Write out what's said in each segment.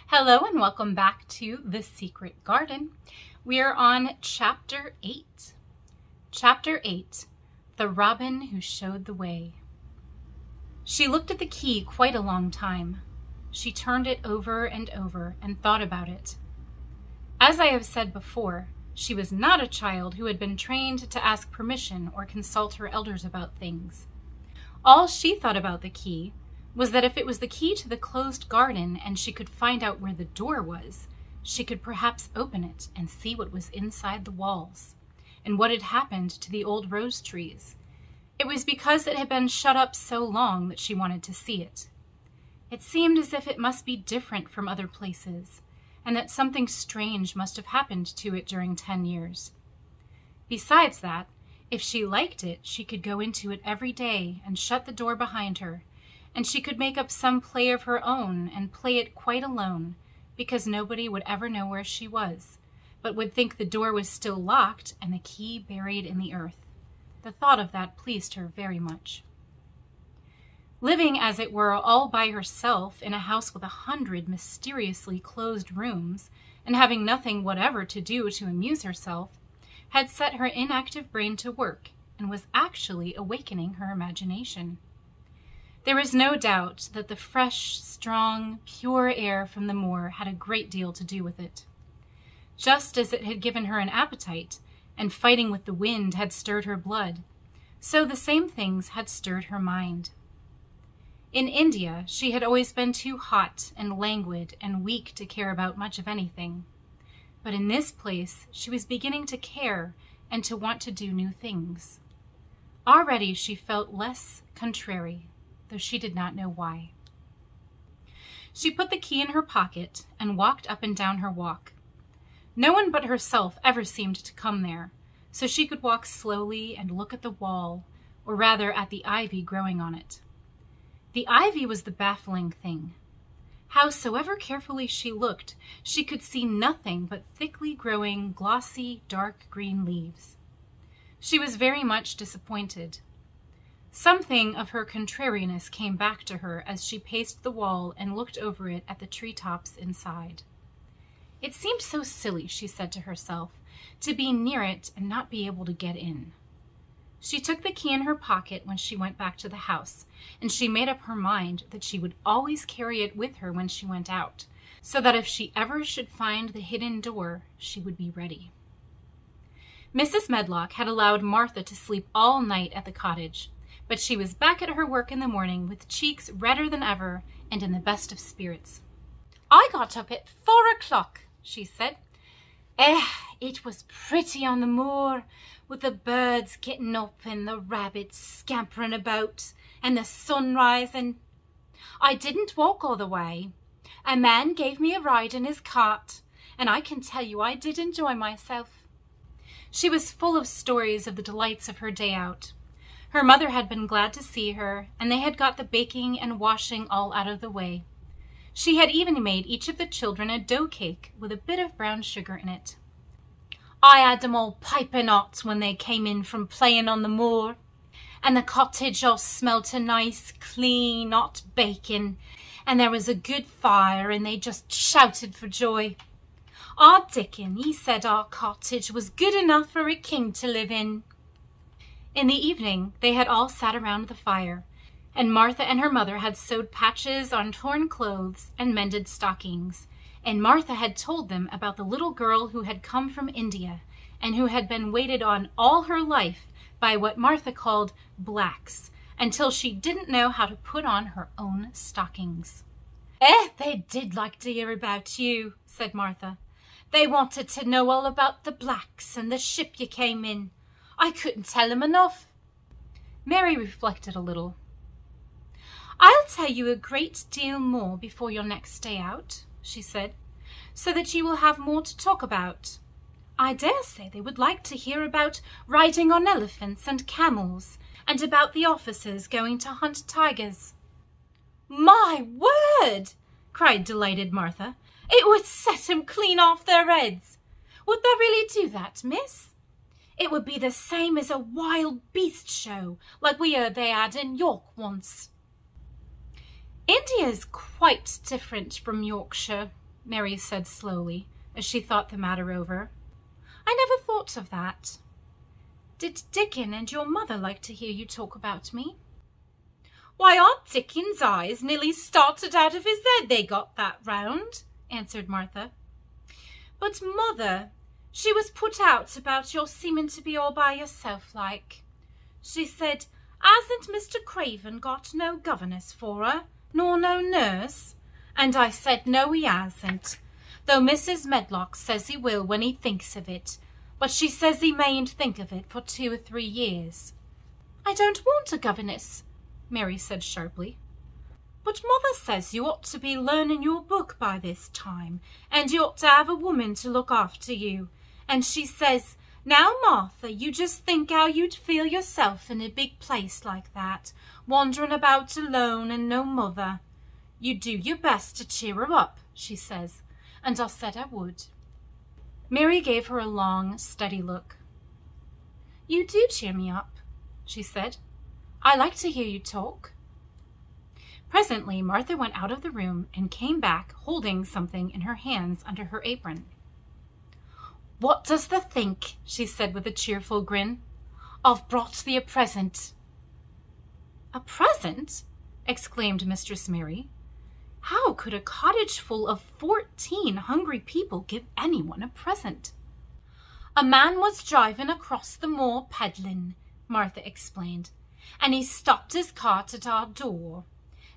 Hello and welcome back to The Secret Garden. We are on Chapter 8. Chapter 8, The Robin Who Showed the Way. She looked at the key quite a long time. She turned it over and over and thought about it. As I have said before, she was not a child who had been trained to ask permission or consult her elders about things. All she thought about the key was that if it was the key to the closed garden and she could find out where the door was, she could perhaps open it and see what was inside the walls, and what had happened to the old rose trees. It was because it had been shut up so long that she wanted to see it. It seemed as if it must be different from other places, and that something strange must have happened to it during 10 years. Besides that, if she liked it, she could go into it every day and shut the door behind her, and she could make up some play of her own and play it quite alone, because nobody would ever know where she was, but would think the door was still locked and the key buried in the earth. The thought of that pleased her very much. Living, as it were, all by herself in a house with 100 mysteriously closed rooms, and having nothing whatever to do to amuse herself, had set her inactive brain to work, and was actually awakening her imagination. There was no doubt that the fresh, strong, pure air from the moor had a great deal to do with it. Just as it had given her an appetite, and fighting with the wind had stirred her blood, so the same things had stirred her mind. In India, she had always been too hot and languid and weak to care about much of anything. But in this place, she was beginning to care and to want to do new things. Already she felt less contrary, though she did not know why. She put the key in her pocket and walked up and down her walk. No one but herself ever seemed to come there, so she could walk slowly and look at the wall, or rather at the ivy growing on it. The ivy was the baffling thing. Howsoever carefully she looked, she could see nothing but thickly growing, glossy, dark green leaves. She was very much disappointed. Something of her contrariness came back to her as she paced the wall and looked over it at the treetops inside. It seemed so silly, she said to herself, to be near it and not be able to get in. She took the key in her pocket when she went back to the house, and she made up her mind that she would always carry it with her when she went out, so that if she ever should find the hidden door, she would be ready. Mrs. Medlock had allowed Martha to sleep all night at the cottage, but she was back at her work in the morning with cheeks redder than ever and in the best of spirits. "I got up at 4 o'clock, she said. It was pretty on the moor, with the birds getting up and the rabbits scampering about and the sun rising. I didn't walk all the way. A man gave me a ride in his cart, and I can tell you I did enjoy myself." She was full of stories of the delights of her day out. Her mother had been glad to see her, and they had got the baking and washing all out of the way. She had even made each of the children a dough cake with a bit of brown sugar in it. "I had them all piping hot when they came in from playing on the moor, and the cottage all smelt a nice, clean, hot bacon, and there was a good fire, and they just shouted for joy. Our Dickon, he said our cottage was good enough for a king to live in." In the evening, they had all sat around the fire, and Martha and her mother had sewed patches on torn clothes and mended stockings, and Martha had told them about the little girl who had come from India and who had been waited on all her life by what Martha called blacks, until she didn't know how to put on her own stockings. They did like to hear about you," said Martha. "They wanted to know all about the blacks and the ship you came in. I couldn't tell them enough." Mary reflected a little. "I'll tell you a great deal more before your next day out," she said, "so that you will have more to talk about. I dare say they would like to hear about riding on elephants and camels, and about the officers going to hunt tigers." "My word!" cried delighted Martha. "It would set 'em clean off their heads. Would they really do that, miss? It would be the same as a wild beast show, like we heard they had in York once." "India is quite different from Yorkshire," Mary said slowly, as she thought the matter over. "I never thought of that. Did Dickon and your mother like to hear you talk about me?" "Why, Aunt Dickon's eyes nearly started out of his head, they got that round," answered Martha. "But Mother, she was put out about your seeming to be all by yourself like. She said, 'Hasn't Mr. Craven got no governess for her, nor no nurse?' And I said, 'No, he hasn't, though Mrs. Medlock says he will when he thinks of it, but she says he mayn't think of it for 2 or 3 years. "I don't want a governess," Mary said sharply. "But Mother says you ought to be learning your book by this time, and you ought to have a woman to look after you. And she says, 'Now, Martha, you just think how you'd feel yourself in a big place like that, wandering about alone and no mother. You do your best to cheer her up,' she says, and I said I would." Mary gave her a long, steady look. "You do cheer me up," she said. "I like to hear you talk." Presently Martha went out of the room and came back holding something in her hands under her apron. "What does thee think?" she said with a cheerful grin. "I've brought thee a present." "A present?" exclaimed Mistress Mary. How could a cottage full of 14 hungry people give anyone a present? "A man was driving across the moor peddling," Martha explained, "and he stopped his cart at our door.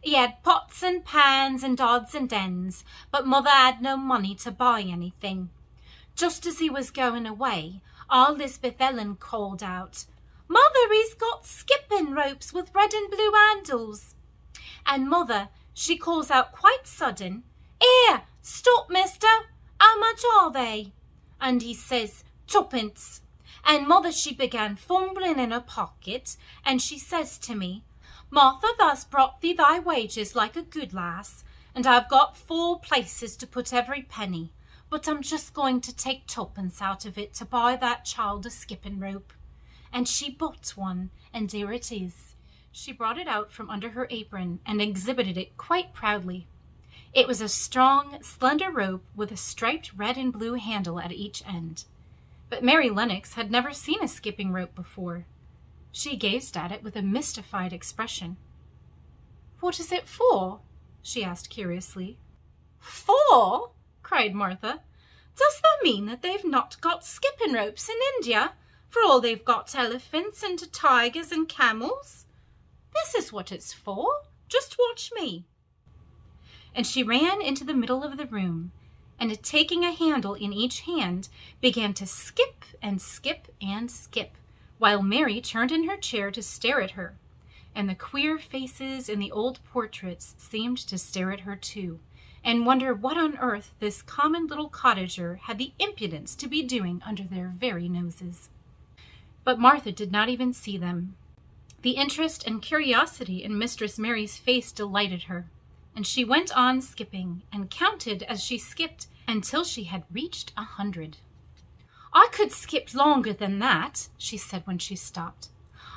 He had pots and pans and odds and ends, but Mother had no money to buy anything. Just as he was going away, our Lisbeth Ellen called out, 'Mother, he's got skipping ropes with red and blue handles.' And Mother, she calls out quite sudden, 'Here, stop, mister, how much are they?' And he says, 'Twopence.' And Mother, she began fumbling in her pocket, and she says to me, 'Martha, thou's brought thee thy wages like a good lass, and I've got 4 places to put every penny, but I'm just going to take 2pence out of it to buy that child a skipping rope.' And she bought one, and here it is." She brought it out from under her apron and exhibited it quite proudly. It was a strong, slender rope with a striped red and blue handle at each end. But Mary Lennox had never seen a skipping rope before. She gazed at it with a mystified expression. "What is it for?" she asked curiously. "For?" cried Martha. "Does that mean that they've not got skipping ropes in India, for all they've got elephants and tigers and camels? This is what it's for. Just watch me." And she ran into the middle of the room, and taking a handle in each hand, began to skip and skip and skip, while Mary turned in her chair to stare at her, and the queer faces in the old portraits seemed to stare at her too, and wonder what on earth this common little cottager had the impudence to be doing under their very noses. But Martha did not even see them. The interest and curiosity in Mistress Mary's face delighted her, and she went on skipping, and counted as she skipped until she had reached 100. "I could skip longer than that," she said when she stopped.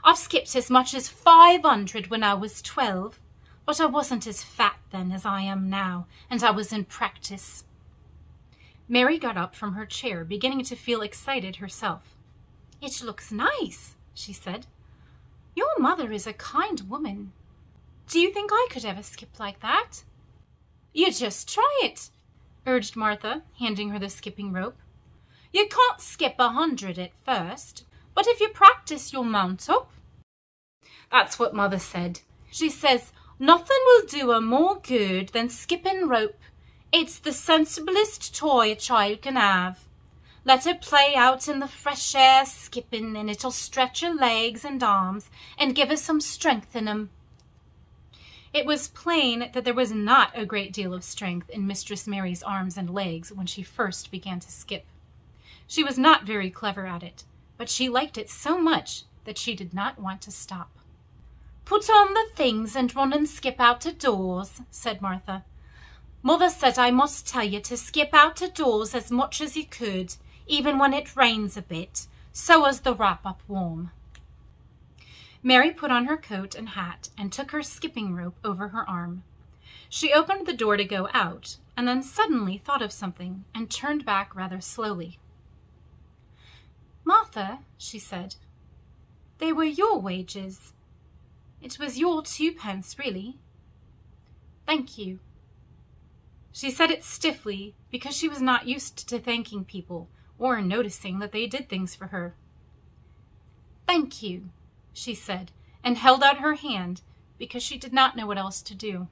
"I've skipped as much as 500 when I was 12, but I wasn't as fat then as I am now, and I was in practice." Mary got up from her chair, beginning to feel excited herself. "It looks nice," she said. "Your mother is a kind woman. Do you think I could ever skip like that?" "You just try it," urged Martha, handing her the skipping rope. "You can't skip 100 at first, but if you practice you'll mount up." That's what Mother said. She says, "Nothing will do her more good than skipping rope. It's the sensiblest toy a child can have. Let her play out in the fresh air skipping, and it'll stretch her legs and arms and give her some strength in 'em." It was plain that there was not a great deal of strength in Mistress Mary's arms and legs when she first began to skip. She was not very clever at it, but she liked it so much that she did not want to stop. "Put on the things and run and skip out of doors," said Martha. "Mother said I must tell you to skip out of doors as much as you could, even when it rains a bit, so as the wrap up warm." Mary put on her coat and hat and took her skipping rope over her arm. She opened the door to go out, and then suddenly thought of something and turned back rather slowly. "Martha," she said, "they were your wages. It was your 2 pence, really. Thank you." She said it stiffly because she was not used to thanking people or noticing that they did things for her. "Thank you," she said, and held out her hand because she did not know what else to do.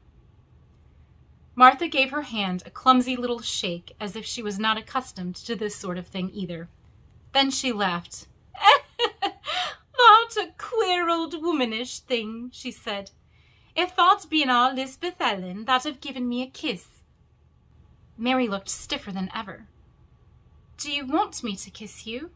Martha gave her hand a clumsy little shake as if she was not accustomed to this sort of thing either. Then she laughed. "Thou'rt a queer old womanish thing," she said. "If thou'd been our Lisbeth Ellen, thou'd have given me a kiss." Mary looked stiffer than ever. "Do you want me to kiss you?"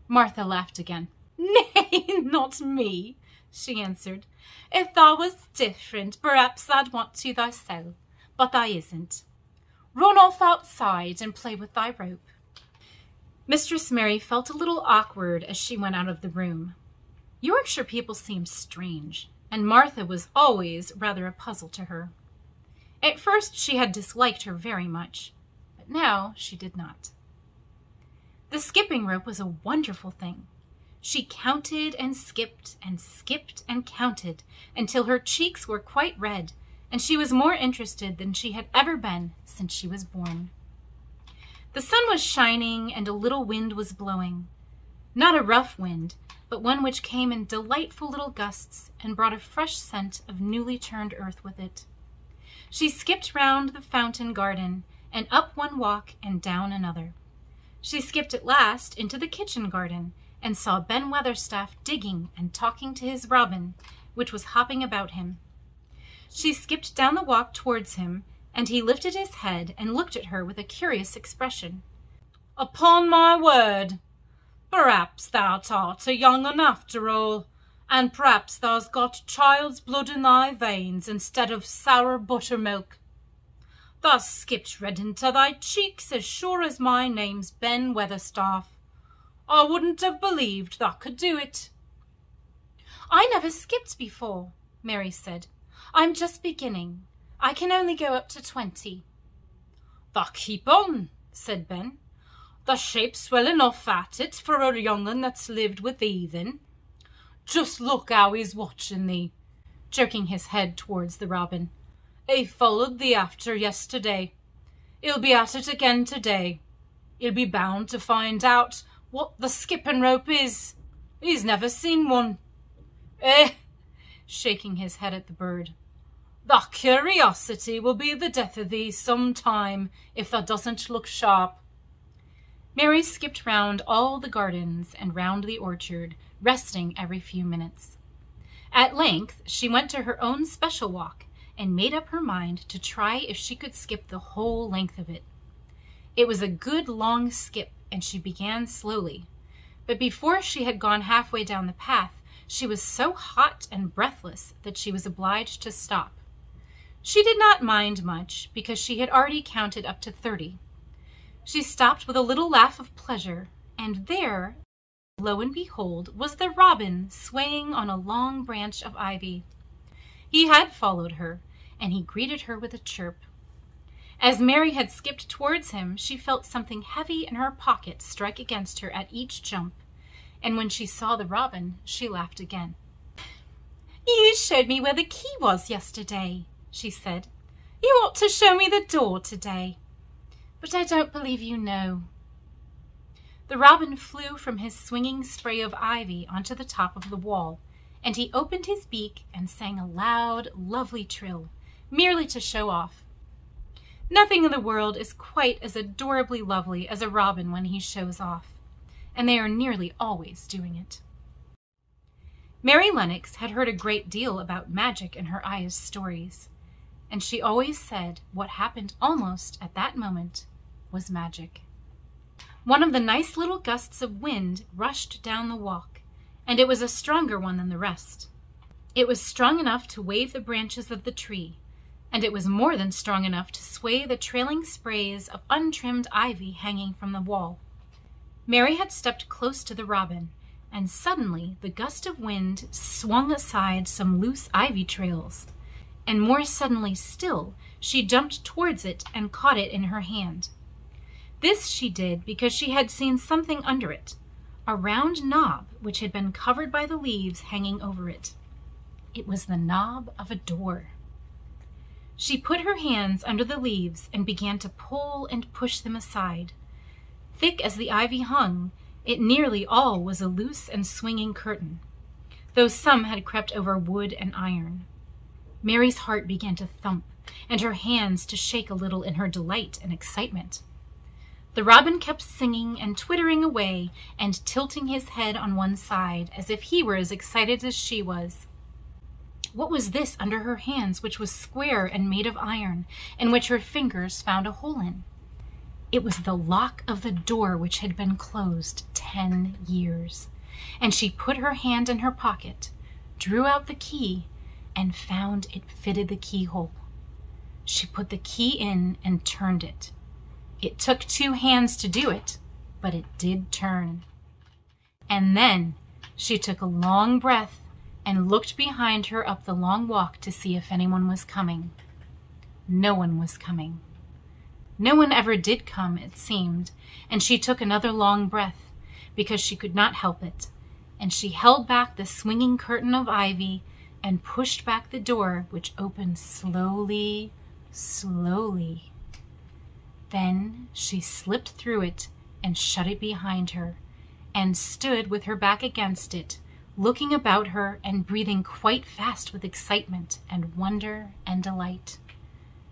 Martha laughed again. "Nay, not me," she answered. "If thou was different, perhaps thou'd want to thyself, but thou isn't. Run off outside and play with thy rope." Mistress Mary felt a little awkward as she went out of the room. Yorkshire people seemed strange, and Martha was always rather a puzzle to her. At first she had disliked her very much, but now she did not. The skipping rope was a wonderful thing. She counted and skipped and skipped and counted until her cheeks were quite red, and she was more interested than she had ever been since she was born. The sun was shining and a little wind was blowing. Not a rough wind, but one which came in delightful little gusts and brought a fresh scent of newly turned earth with it. She skipped round the fountain garden and up one walk and down another. She skipped at last into the kitchen garden and saw Ben Weatherstaff digging and talking to his robin, which was hopping about him. She skipped down the walk towards him, and he lifted his head and looked at her with a curious expression. "Upon my word, perhaps thou art a young un after all, and perhaps thou's got child's blood in thy veins instead of sour buttermilk. Thou skipped red into thy cheeks as sure as my name's Ben Weatherstaff. I wouldn't have believed thou could do it." "I never skipped before," Mary said. "I'm just beginning. I can only go up to 20. "Thou keep on," said Ben. "The shape's well enough at it for a young un that's lived with thee then. Just look how he's watching thee," jerking his head towards the robin. "He followed thee after yesterday. He'll be at it again today. He'll be bound to find out what the skipping rope is. He's never seen one. Shaking his head at the bird. "Thy curiosity will be the death of thee some time if thou doesn't look sharp." Mary skipped round all the gardens and round the orchard, resting every few minutes. At length she went to her own special walk and made up her mind to try if she could skip the whole length of it. It was a good long skip, and she began slowly, but before she had gone halfway down the path, she was so hot and breathless that she was obliged to stop. She did not mind much, because she had already counted up to 30. She stopped with a little laugh of pleasure, and there, lo and behold, was the robin swaying on a long branch of ivy. He had followed her, and he greeted her with a chirp. As Mary had skipped towards him, she felt something heavy in her pocket strike against her at each jump, and when she saw the robin, she laughed again. "You showed me where the key was yesterday," she said. "You ought to show me the door today. But I don't believe you know." The robin flew from his swinging spray of ivy onto the top of the wall, and he opened his beak and sang a loud, lovely trill, merely to show off. Nothing in the world is quite as adorably lovely as a robin when he shows off, and they are nearly always doing it. Mary Lennox had heard a great deal about magic in her Aya's stories, and she always said what happened almost at that moment was magic. One of the nice little gusts of wind rushed down the walk, and it was a stronger one than the rest. It was strong enough to wave the branches of the tree, and it was more than strong enough to sway the trailing sprays of untrimmed ivy hanging from the wall. Mary had stepped close to the robin, and suddenly the gust of wind swung aside some loose ivy trails, and more suddenly still She jumped towards it and caught it in her hand. This she did because she had seen something under it, a round knob which had been covered by the leaves hanging over it. It was the knob of a door. She put her hands under the leaves and began to pull and push them aside. Thick as the ivy hung, it nearly all was a loose and swinging curtain, though some had crept over wood and iron. Mary's heart began to thump, and her hands to shake a little in her delight and excitement. The robin kept singing and twittering away and tilting his head on one side as if he were as excited as she was. What was this under her hands which was square and made of iron, and which her fingers found a hole in? It was the lock of the door which had been closed 10 years, and she put her hand in her pocket, drew out the key, and found it fitted the keyhole. She put the key in and turned it. It took 2 hands to do it, but it did turn. And then she took a long breath and looked behind her up the long walk to see if anyone was coming. No one was coming. No one ever did come, it seemed, and she took another long breath because she could not help it, and she held back the swinging curtain of ivy and pushed back the door, which opened slowly, slowly. Then she slipped through it and shut it behind her, and stood with her back against it, looking about her and breathing quite fast with excitement and wonder and delight.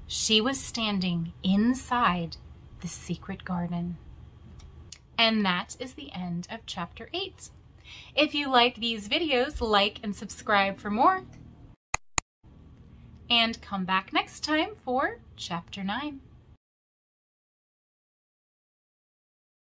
She was standing inside the secret garden. And that is the end of Chapter 8. If you like these videos, like and subscribe for more. And come back next time for Chapter 9.